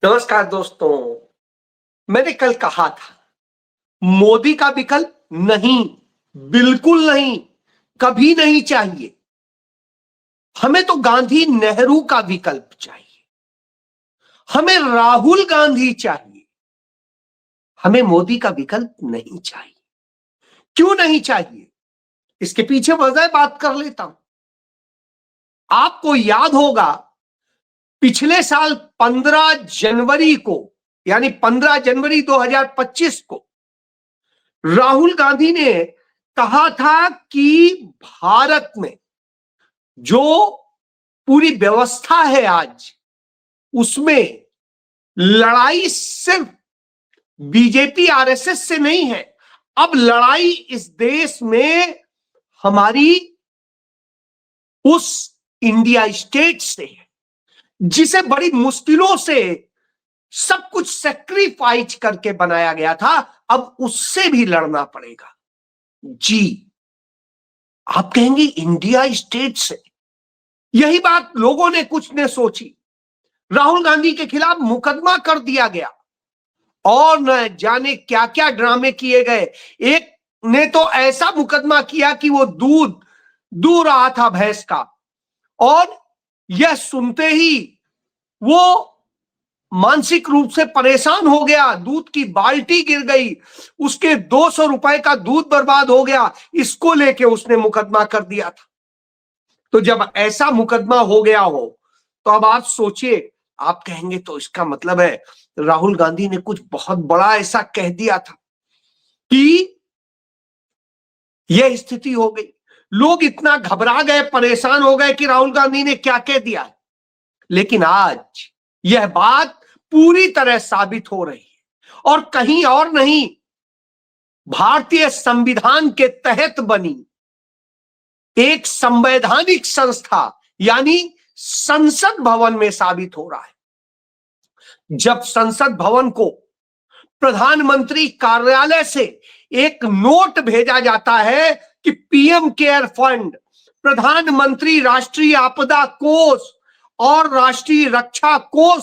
नमस्कार दोस्तों। मैंने कल कहा था मोदी का विकल्प नहीं, बिल्कुल नहीं, कभी नहीं चाहिए। हमें तो गांधी नेहरू का विकल्प चाहिए। हमें राहुल गांधी चाहिए। हमें मोदी का विकल्प नहीं चाहिए। क्यों नहीं चाहिए, इसके पीछे वजह बात कर लेता हूं। आपको याद होगा पिछले साल 15 जनवरी को, यानी 15 जनवरी 2025 को राहुल गांधी ने कहा था कि भारत में जो पूरी व्यवस्था है आज, उसमें लड़ाई सिर्फ बीजेपी आरएसएस से नहीं है। अब लड़ाई इस देश में हमारी उस इंडिया स्टेट से है, जिसे बड़ी मुश्किलों से सब कुछ सेक्रीफाइस करके बनाया गया था। अब उससे भी लड़ना पड़ेगा। जी, आप कहेंगे इंडिया स्टेट से, यही बात लोगों ने कुछ ने सोची। राहुल गांधी के खिलाफ मुकदमा कर दिया गया और न जाने क्या क्या ड्रामे किए गए। एक ने तो ऐसा मुकदमा किया कि वो दूध दूह रहा था भैंस का, और यह सुनते ही वो मानसिक रूप से परेशान हो गया। दूध की बाल्टी गिर गई, उसके 200 रुपए का दूध बर्बाद हो गया। इसको लेके उसने मुकदमा कर दिया था। तो जब ऐसा मुकदमा हो गया हो तो अब आप सोचिए, आप कहेंगे तो इसका मतलब है राहुल गांधी ने कुछ बहुत बड़ा ऐसा कह दिया था कि यह स्थिति हो गई। लोग इतना घबरा गए, परेशान हो गए कि राहुल गांधी ने क्या कह दिया। लेकिन आज यह बात पूरी तरह साबित हो रही है, और कहीं और नहीं, भारतीय संविधान के तहत बनी एक संवैधानिक संस्था यानी संसद भवन में साबित हो रहा है। जब संसद भवन को प्रधानमंत्री कार्यालय से एक नोट भेजा जाता है कि पीएम केयर फंड, प्रधानमंत्री राष्ट्रीय आपदा कोष और राष्ट्रीय रक्षा कोष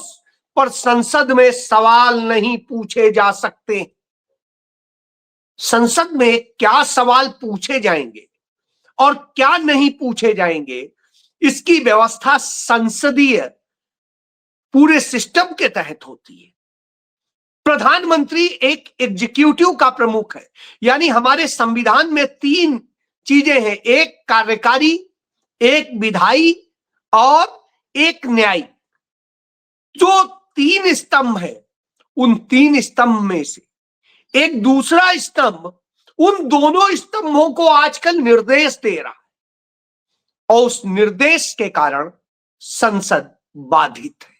पर संसद में सवाल नहीं पूछे जा सकते। संसद में क्या सवाल पूछे जाएंगे और क्या नहीं पूछे जाएंगे, इसकी व्यवस्था संसदीय पूरे सिस्टम के तहत होती है। प्रधानमंत्री एक एग्जीक्यूटिव का प्रमुख है, यानी हमारे संविधान में 3 चीजें हैं, एक कार्यकारी, एक विधायी और एक न्यायिक। जो 3 स्तंभ है, उन 3 स्तंभ में से एक दूसरा स्तंभ उन दोनों स्तंभों को आजकल निर्देश दे रहा है, और उस निर्देश के कारण संसद बाधित है।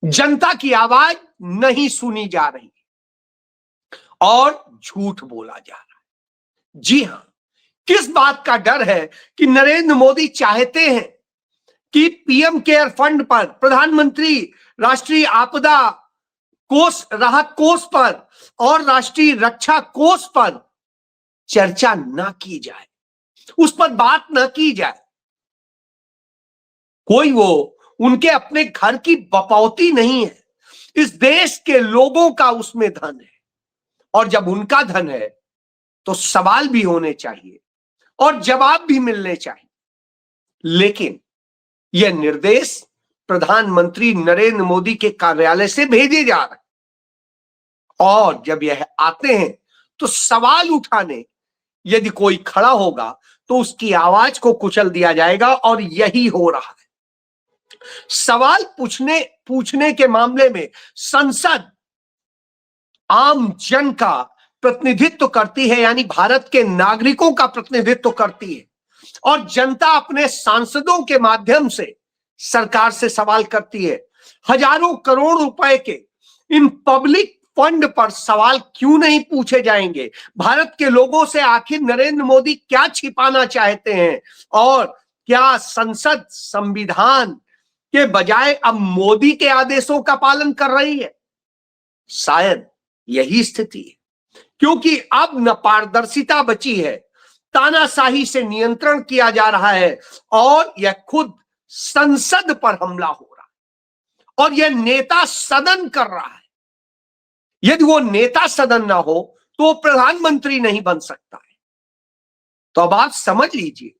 जनता की आवाज नहीं सुनी जा रही और झूठ बोला जा रहा है। जी हां, किस बात का डर है कि नरेंद्र मोदी चाहते हैं कि पीएम केयर फंड पर, प्रधानमंत्री राष्ट्रीय आपदा कोष, राहत कोष पर और राष्ट्रीय रक्षा कोष पर चर्चा न की जाए, उस पर बात न की जाए। कोई वो उनके अपने घर की बपौती नहीं है, इस देश के लोगों का उसमें धन है, और जब उनका धन है तो सवाल भी होने चाहिए और जवाब भी मिलने चाहिए। लेकिन यह निर्देश प्रधानमंत्री नरेंद्र मोदी के कार्यालय से भेजे जा रहे हैं, और जब यह आते हैं तो सवाल उठाने यदि कोई खड़ा होगा तो उसकी आवाज को कुचल दिया जाएगा, और यही हो रहा है। सवाल पूछने के मामले में संसद आम जन का प्रतिनिधित्व करती है, यानी भारत के नागरिकों का प्रतिनिधित्व करती है, और जनता अपने सांसदों के माध्यम से सरकार से सवाल करती है। हजारों करोड़ रुपए के इन पब्लिक फंड पर सवाल क्यों नहीं पूछे जाएंगे? भारत के लोगों से आखिर नरेंद्र मोदी क्या छिपाना चाहते हैं? और क्या संसद संविधान के बजाय अब मोदी के आदेशों का पालन कर रही है? शायद यही स्थिति है, क्योंकि अब न पारदर्शिता बची है, तानाशाही से नियंत्रण किया जा रहा है, और यह खुद संसद पर हमला हो रहा है। और यह नेता सदन कर रहा है। यदि वो नेता सदन ना हो तो वो प्रधानमंत्री नहीं बन सकता है। तो अब आप समझ लीजिए,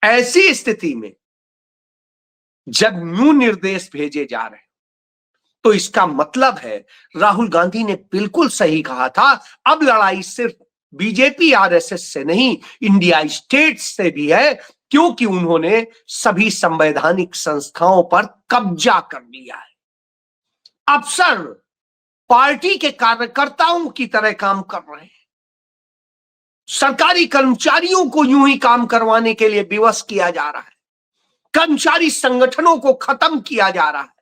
ऐसी स्थिति में जब न्यू निर्देश भेजे जा रहे हैं तो इसका मतलब है राहुल गांधी ने बिल्कुल सही कहा था, अब लड़ाई सिर्फ बीजेपी आरएसएस से नहीं, इंडिया स्टेट्स से भी है, क्योंकि उन्होंने सभी संवैधानिक संस्थाओं पर कब्जा कर लिया है। अफसर पार्टी के कार्यकर्ताओं की तरह काम कर रहे हैं। सरकारी कर्मचारियों को यूं ही काम करवाने के लिए विवश किया जा रहा है। कर्मचारी संगठनों को खत्म किया जा रहा है,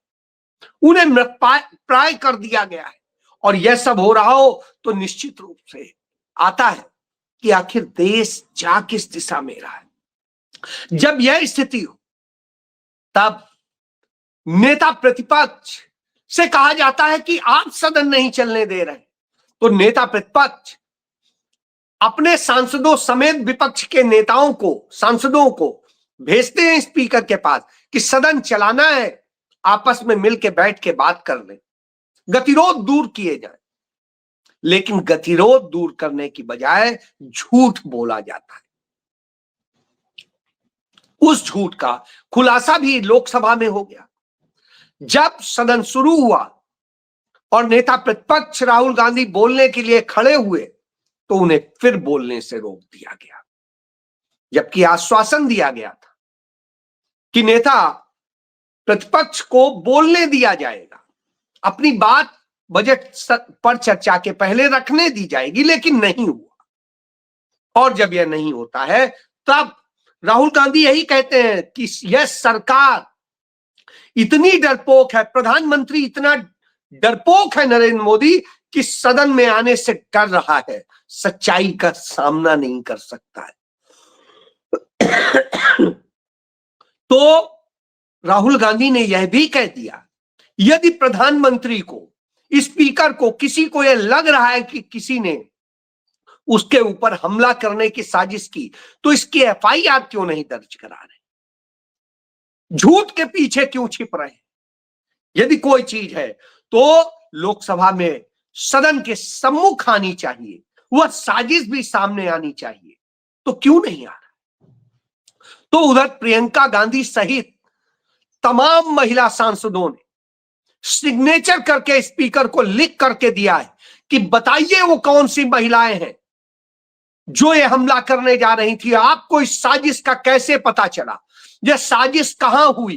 उन्हें मृतप्राय कर दिया गया है। और यह सब हो रहा हो तो निश्चित रूप से आता है कि आखिर देश जा किस दिशा में रहा है। जब यह स्थिति हो तब नेता प्रतिपक्ष से कहा जाता है कि आप सदन नहीं चलने दे रहे, तो नेता प्रतिपक्ष अपने सांसदों समेत विपक्ष के नेताओं को, सांसदों को भेजते हैं स्पीकर के पास कि सदन चलाना है, आपस में मिलकर बैठ के बात कर लें, गतिरोध दूर किए जाए। लेकिन गतिरोध दूर करने की बजाय झूठ बोला जाता है। उस झूठ का खुलासा भी लोकसभा में हो गया। जब सदन शुरू हुआ और नेता प्रतिपक्ष राहुल गांधी बोलने के लिए खड़े हुए तो उन्हें फिर बोलने से रोक दिया गया, जबकि आश्वासन दिया गया था कि नेता प्रतिपक्ष को बोलने दिया जाएगा, अपनी बात बजट पर चर्चा के पहले रखने दी जाएगी, लेकिन नहीं हुआ। और जब यह नहीं होता है तब राहुल गांधी यही कहते हैं कि यह सरकार इतनी डरपोक है, प्रधानमंत्री इतना डरपोक है नरेंद्र मोदी कि सदन में आने से डर रहा है, सच्चाई का सामना नहीं कर सकता है। तो राहुल गांधी ने यह भी कह दिया, यदि प्रधानमंत्री को, स्पीकर को, किसी को यह लग रहा है कि किसी ने उसके ऊपर हमला करने की साजिश की, तो इसकी एफआईआर क्यों नहीं दर्ज करा रहे, झूठ के पीछे क्यों छिप रहे हैं? यदि कोई चीज है तो लोकसभा में सदन के सम्मुख आनी चाहिए, वह साजिश भी सामने आनी चाहिए, तो क्यों नहीं आ रहा? तो उधर प्रियंका गांधी सहित तमाम महिला सांसदों ने सिग्नेचर करके स्पीकर को लिख करके दिया है कि बताइए वो कौन सी महिलाएं हैं जो ये हमला करने जा रही थी, आपको इस साजिश का कैसे पता चला, यह साजिश कहां हुई,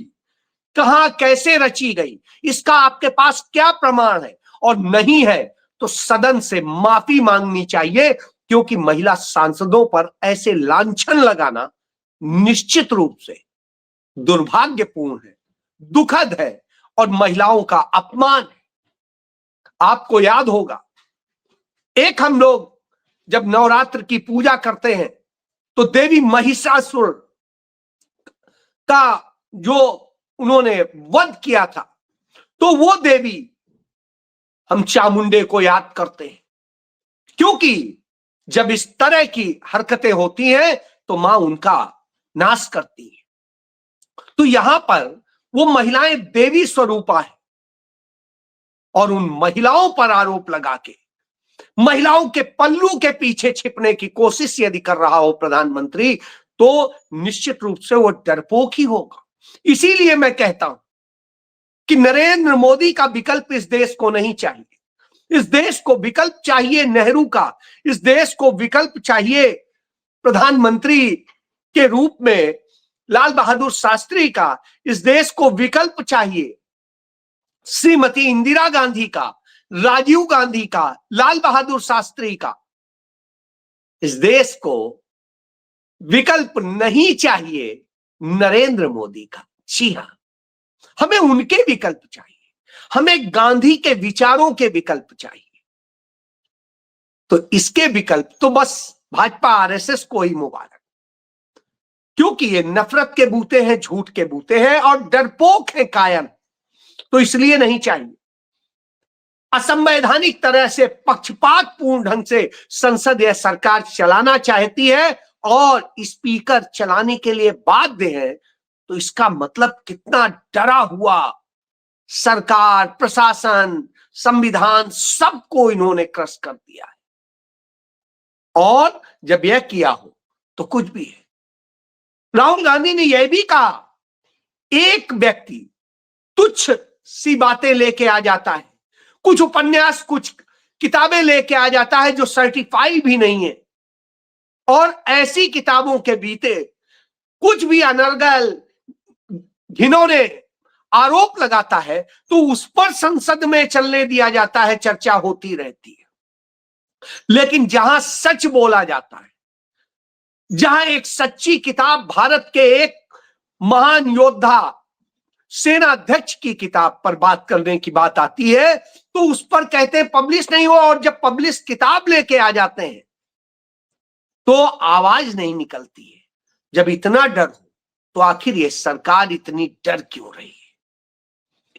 कहां कैसे रची गई, इसका आपके पास क्या प्रमाण है? और नहीं है तो सदन से माफी मांगनी चाहिए, क्योंकि महिला सांसदों पर ऐसे लांछन लगाना निश्चित रूप से दुर्भाग्यपूर्ण है, दुखद है और महिलाओं का अपमान है। आपको याद होगा, एक हम लोग जब नवरात्र की पूजा करते हैं तो देवी महिषासुर का जो उन्होंने वध किया था, तो वो देवी हम चामुंडे को याद करते हैं, क्योंकि जब इस तरह की हरकतें होती हैं तो मां उनका नाश करती है। तो यहां पर वो महिलाएं देवी स्वरूपा है और उन महिलाओं पर आरोप लगा के महिलाओं के पल्लू के पीछे छिपने की कोशिश यदि कर रहा हो प्रधानमंत्री, तो निश्चित रूप से वो डरपोक ही होगा। इसीलिए मैं कहता हूं कि नरेंद्र मोदी का विकल्प इस देश को नहीं चाहिए। इस देश को विकल्प चाहिए नेहरू का, इस देश को विकल्प चाहिए प्रधानमंत्री के रूप में लाल बहादुर शास्त्री का, इस देश को विकल्प चाहिए श्रीमती इंदिरा गांधी का, राजीव गांधी का, लाल बहादुर शास्त्री का। इस देश को विकल्प नहीं चाहिए नरेंद्र मोदी का। जी हां, हमें उनके विकल्प चाहिए, हमें गांधी के विचारों के विकल्प चाहिए। तो इसके विकल्प तो बस भाजपा आरएसएस को ही मुबारक, क्योंकि ये नफरत के बूते हैं, झूठ के बूते हैं और डरपोक है कायम, तो इसलिए नहीं चाहिए। असंवैधानिक तरह से पक्षपातपूर्ण ढंग से संसद या सरकार चलाना चाहती है और स्पीकर चलाने के लिए बाध्य है, तो इसका मतलब कितना डरा हुआ सरकार, प्रशासन, संविधान, सबको इन्होंने क्रश कर दिया है। और जब यह किया हो तो कुछ भी है। राहुल गांधी ने यह भी कहा, एक व्यक्ति तुच्छ सी बातें लेके आ जाता है, कुछ उपन्यास, कुछ किताबें लेके आ जाता है जो सर्टिफाई भी नहीं है, और ऐसी किताबों के बीते कुछ भी अनर्गल घिनौने आरोप लगाता है तो उस पर संसद में चलने दिया जाता है, चर्चा होती रहती है। लेकिन जहां सच बोला जाता है, जहां एक सच्ची किताब, भारत के एक महान योद्धा, सेनाध्यक्ष की किताब पर बात करने की बात आती है, तो उस पर कहते हैं पब्लिश नहीं हुआ, और जब पब्लिश किताब लेके आ जाते हैं तो आवाज नहीं निकलती है। जब इतना डर हो तो आखिर ये सरकार इतनी डर क्यों रही है?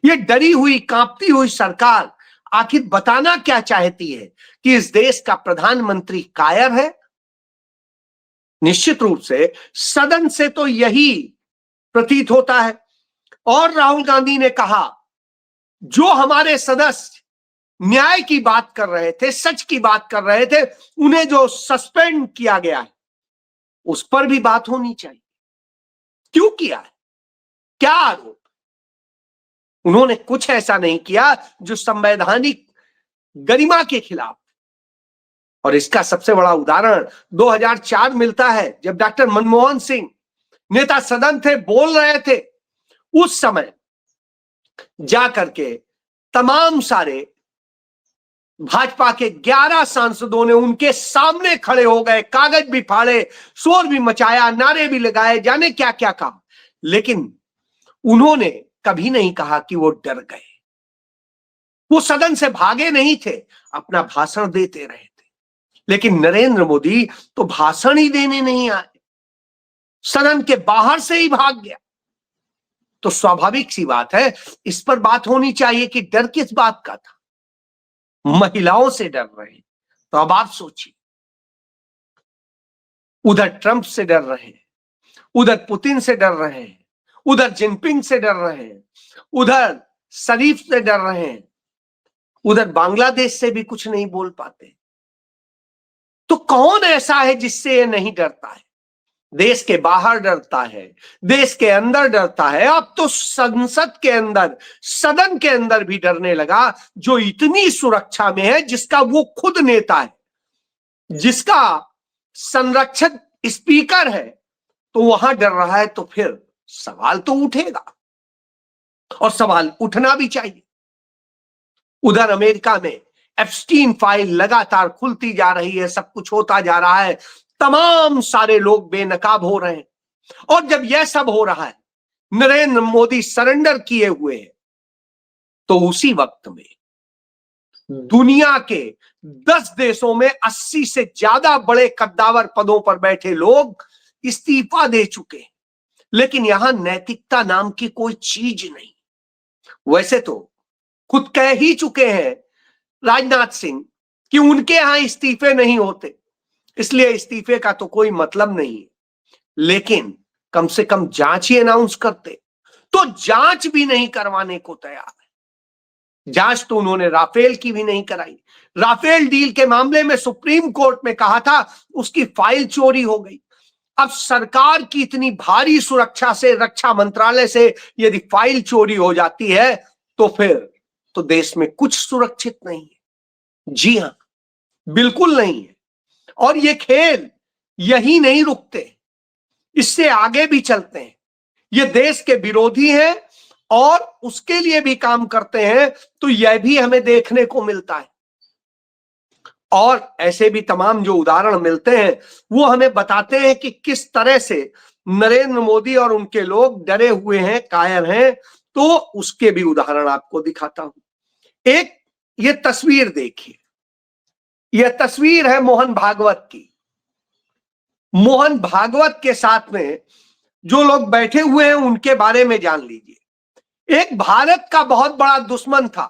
ये डरी हुई, कांपती हुई सरकार आखिर बताना क्या चाहती है? कि इस देश का प्रधानमंत्री कायर है? निश्चित रूप से सदन से तो यही प्रतीत होता है। और राहुल गांधी ने कहा, जो हमारे सदस्य न्याय की बात कर रहे थे, सच की बात कर रहे थे, उन्हें जो सस्पेंड किया गया है उस पर भी बात होनी चाहिए। क्यों किया है? क्या आरोप? उन्होंने कुछ ऐसा नहीं किया जो संवैधानिक गरिमा के खिलाफ। और इसका सबसे बड़ा उदाहरण 2004 मिलता है, जब डॉक्टर मनमोहन सिंह नेता सदन थे, बोल रहे थे। उस समय जाकर के तमाम सारे भाजपा के 11 सांसदों ने उनके सामने खड़े हो गए, कागज भी फाड़े, शोर भी मचाया, नारे भी लगाए, जाने क्या क्या कहा। लेकिन उन्होंने कभी नहीं कहा कि वो डर गए। वो सदन से भागे नहीं थे, अपना भाषण देते रहे थे। लेकिन नरेंद्र मोदी तो भाषण ही देने नहीं आए, सदन के बाहर से ही भाग गया। तो स्वाभाविक सी बात है, इस पर बात होनी चाहिए कि डर किस बात का था। महिलाओं से डर रहे, तो अब आप सोचिए, उधर ट्रंप से डर रहे, उधर पुतिन से डर रहे हैं, उधर जिनपिंग से डर रहे हैं, उधर शरीफ से डर रहे हैं, उधर बांग्लादेश से भी कुछ नहीं बोल पाते। तो कौन ऐसा है जिससे ये नहीं डरता है? देश के बाहर डरता है, देश के अंदर डरता है, अब तो संसद के अंदर, सदन के अंदर भी डरने लगा, जो इतनी सुरक्षा में है, जिसका वो खुद नेता है, जिसका संरक्षक स्पीकर है, तो वहां डर रहा है। तो फिर सवाल तो उठेगा, और सवाल उठना भी चाहिए। उधर अमेरिका में एप्स्टीन फाइल लगातार खुलती जा रही है, सब कुछ होता जा रहा है, तमाम सारे लोग बेनकाब हो रहे हैं। और जब यह सब हो रहा है, नरेंद्र मोदी सरेंडर किए हुए हैं, तो उसी वक्त में दुनिया के 10 देशों में 80 से ज्यादा बड़े कद्दावर पदों पर बैठे लोग इस्तीफा दे चुके हैं। लेकिन यहां नैतिकता नाम की कोई चीज नहीं। वैसे तो खुद कह ही चुके हैं राजनाथ सिंह कि उनके यहां इस्तीफे नहीं होते, इसलिए इस्तीफे का तो कोई मतलब नहीं है। लेकिन कम से कम जांच ही अनाउंस करते, तो जांच भी नहीं करवाने को तैयार है। जांच तो उन्होंने राफेल की भी नहीं कराई। राफेल डील के मामले में सुप्रीम कोर्ट में कहा था उसकी फाइल चोरी हो गई। अब सरकार की इतनी भारी सुरक्षा से, रक्षा मंत्रालय से यदि फाइल चोरी हो जाती है, तो फिर तो देश में कुछ सुरक्षित नहीं है। जी हां, बिल्कुल नहीं है। और ये खेल यही नहीं रुकते, इससे आगे भी चलते हैं। ये देश के विरोधी हैं और उसके लिए भी काम करते हैं, तो यह भी हमें देखने को मिलता है। और ऐसे भी तमाम जो उदाहरण मिलते हैं, वो हमें बताते हैं कि किस तरह से नरेंद्र मोदी और उनके लोग डरे हुए हैं, कायर हैं। तो उसके भी उदाहरण आपको दिखाता हूं। एक ये तस्वीर देखिए, यह तस्वीर है मोहन भागवत की। मोहन भागवत के साथ में जो लोग बैठे हुए हैं उनके बारे में जान लीजिए। एक भारत का बहुत बड़ा दुश्मन था,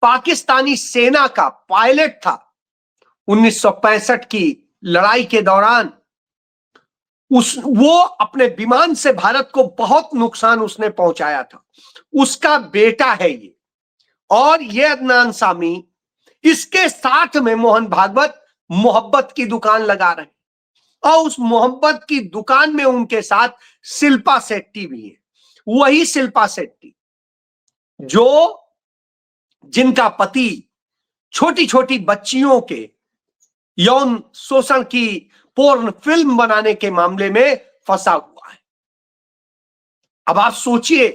पाकिस्तानी सेना का पायलट था। 1965 की लड़ाई के दौरान वो अपने विमान से भारत को बहुत नुकसान उसने पहुंचाया था, उसका बेटा है ये। और ये अदनान सामी, इसके साथ में मोहन भागवत मोहब्बत की दुकान लगा रहे हैं, और उस मोहब्बत की दुकान में उनके साथ शिल्पा शेट्टी भी है। वही शिल्पा शेट्टी जो जिनका पति छोटी छोटी बच्चियों के यौन शोषण की पोर्न फिल्म बनाने के मामले में फंसा हुआ है। अब आप सोचिए,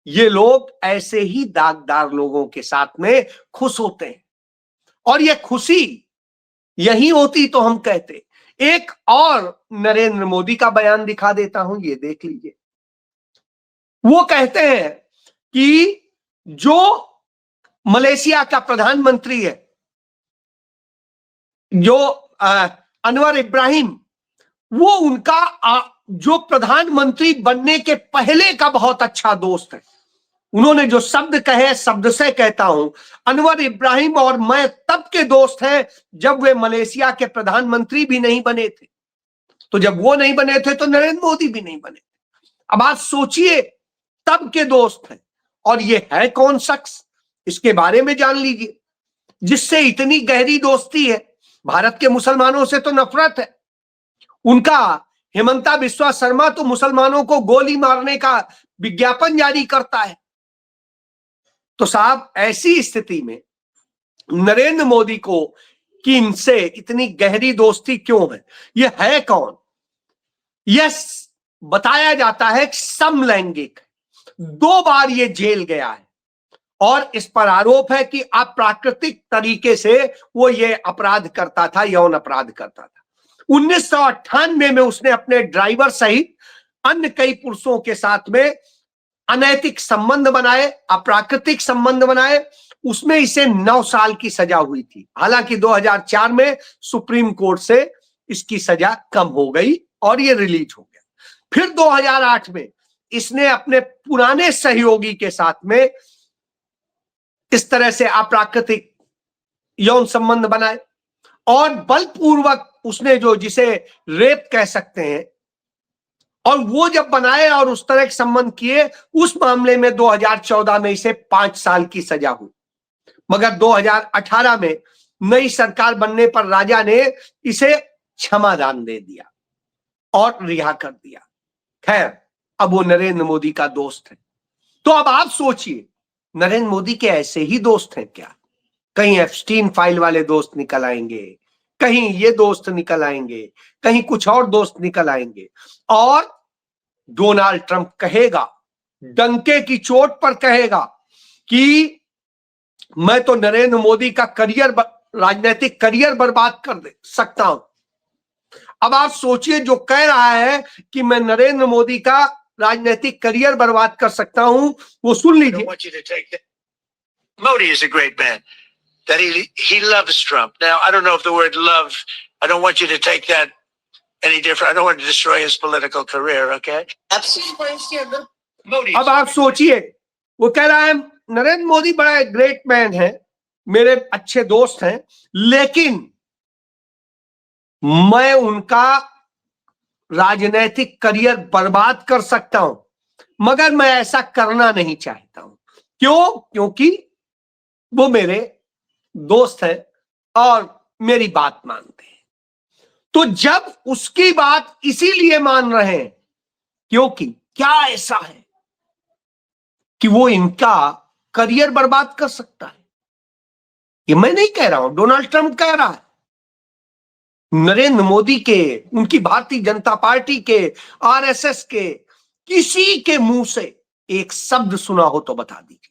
ये लोग ऐसे ही दागदार लोगों के साथ में खुश होते हैं, और ये खुशी यही होती तो हम कहते। एक और नरेंद्र मोदी का बयान दिखा देता हूं, ये देख लीजिए। वो कहते हैं कि जो मलेशिया का प्रधानमंत्री है, जो अनवर इब्राहिम, वो उनका जो प्रधानमंत्री बनने के पहले का बहुत अच्छा दोस्त है। उन्होंने जो शब्द कहे, शब्द से कहता हूं, अनवर इब्राहिम और मैं तब के दोस्त हैं जब वे मलेशिया के प्रधानमंत्री भी नहीं बने थे। तो जब वो नहीं बने थे तो नरेंद्र मोदी भी नहीं बने। अब आप सोचिए, तब के दोस्त हैं। और ये है कौन शख्स, इसके बारे में जान लीजिए, जिससे इतनी गहरी दोस्ती है। भारत के मुसलमानों से तो नफरत है उनका। हेमंता बिस्वा शर्मा तो मुसलमानों को गोली मारने का विज्ञापन जारी करता है। तो साहब, ऐसी स्थिति में नरेंद्र मोदी को कि इनसे इतनी गहरी दोस्ती क्यों है? ये है कौन? यह बताया जाता है समलैंगिक। 2 बार ये जेल गया है, और इस पर आरोप है कि अप्राकृतिक तरीके से वो ये अपराध करता था, यौन अपराध करता था। 1998 में उसने अपने ड्राइवर सहित अन्य कई पुरुषों के साथ में अनैतिक संबंध बनाए, अप्राकृतिक संबंध बनाए। उसमें इसे 9 साल की सजा हुई थी। हालांकि 2004 में सुप्रीम कोर्ट से इसकी सजा कम हो गई और ये रिलीज हो गया। फिर 2008 में इसने अपने पुराने सहयोगी के साथ में इस तरह से अप्राकृतिक यौन संबंध बनाए, और बलपूर्वक उसने जो जिसे रेप कह सकते हैं, और वो जब बनाए और उस तरह के संबंध किए, उस मामले में 2014 में इसे 5 साल की सजा हुई। मगर 2018 में नई सरकार बनने पर राजा ने इसे क्षमादान दे दिया और रिहा कर दिया। खैर, अब वो नरेंद्र मोदी का दोस्त है। तो अब आप सोचिए, नरेंद्र मोदी के ऐसे ही दोस्त हैं क्या? कहीं एप्स्टीन फाइल वाले दोस्त निकल आएंगे, कहीं ये दोस्त निकल आएंगे, कहीं कुछ और दोस्त निकल आएंगे, और डोनाल्ड ट्रंप कहेगा, डंके की चोट पर कहेगा कि मैं तो नरेंद्र मोदी का राजनीतिक करियर बर्बाद कर दे सकता हूं। अब आप सोचिए, जो कह रहा है कि मैं नरेंद्र मोदी का राजनीतिक करियर बर्बाद कर सकता हूं, वो सुन लीजिए। Modi is a great man. That he loves Trump. Now, I don't know if the word love, I don't want you to take that any different. I don't want to destroy his political career, okay? अब आप सोचिए, वो कह रहा है नरेंद्र मोदी बड़ा great man है, मेरे अच्छे दोस्त हैं, लेकिन मैं उनका राजनीतिक करियर बर्बाद कर सकता हूं, मगर मैं ऐसा करना नहीं चाहता हूं। क्यों? क्योंकि वो मेरे दोस्त हैं और मेरी बात मानते हैं। तो जब उसकी बात इसीलिए मान रहे हैं क्योंकि क्या ऐसा है कि वो इनका करियर बर्बाद कर सकता है? ये मैं नहीं कह रहा हूं, डोनाल्ड ट्रंप कह रहा है। नरेंद्र मोदी के, उनकी भारतीय जनता पार्टी के, आरएसएस के किसी के मुंह से एक शब्द सुना हो तो बता दीजिए।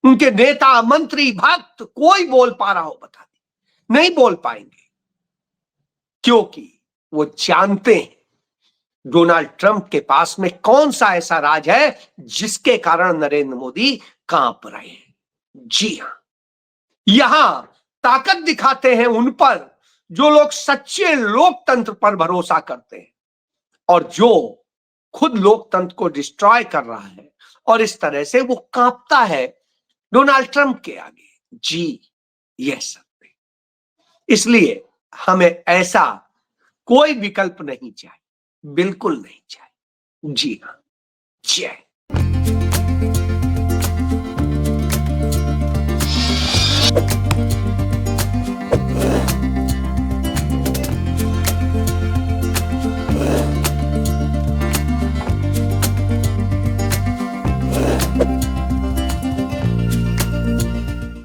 उनके नेता, मंत्री, भक्त कोई बोल पा रहा हो बता दीजिए। नहीं बोल पाएंगे, क्योंकि वो जानते हैं डोनाल्ड ट्रंप के पास में कौन सा ऐसा राज है जिसके कारण नरेंद्र मोदी कांप रहे हैं। जी हां, यहां ताकत दिखाते हैं उन पर जो लोग सच्चे लोकतंत्र पर भरोसा करते हैं, और जो खुद लोकतंत्र को डिस्ट्रॉय कर रहा है, और इस तरह से वो कांपता है डोनाल्ड ट्रंप के आगे। जी, यह सब। इसलिए हमें ऐसा कोई विकल्प नहीं चाहिए। बिल्कुल नहीं चाहिए। जी हाँ, जय